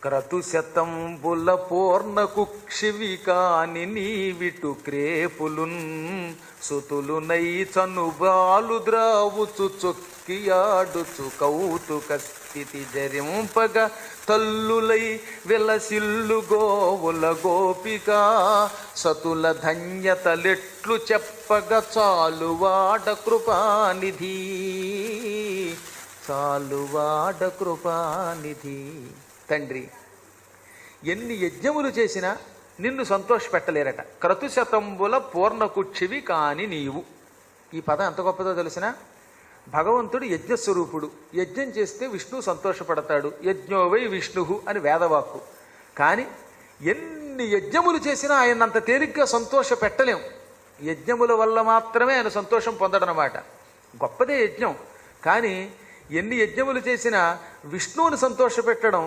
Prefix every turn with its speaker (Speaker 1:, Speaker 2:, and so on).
Speaker 1: క్రతుశతంబుల పూర్ణ కుక్షివి కాని నీవిటు క్రేపులున్ సుతులునై చనుబాలు ద్రావుచు చొక్కియాడుచు కౌతుక స్థితి జరింపగ తల్లులై విలసిల్లు గోవుల గోపిక సతుల ధన్యతలెట్లు చెప్పగ చాలువాడ కృపానిధి చాలువాడ కృపానిధి. తండ్రి, ఎన్ని యజ్ఞములు చేసినా నిన్ను సంతోషపెట్టలేరట. క్రతుశతంబుల పూర్ణకుక్షివి కాని నీవు. ఈ పదం ఎంత గొప్పదో తెలిసిన? భగవంతుడు యజ్ఞస్వరూపుడు. యజ్ఞం చేస్తే విష్ణువు సంతోషపడతాడు. యజ్ఞోవై విష్ణు అని వేదవాక్కు. కానీ ఎన్ని యజ్ఞములు చేసినా ఆయన అంత తేలిగ్గా సంతోష పెట్టలేం. యజ్ఞముల వల్ల మాత్రమే ఆయన సంతోషం పొందడనమాట. గొప్పదే యజ్ఞం. కానీ ఎన్ని యజ్ఞములు చేసినా విష్ణువుని సంతోషపెట్టడం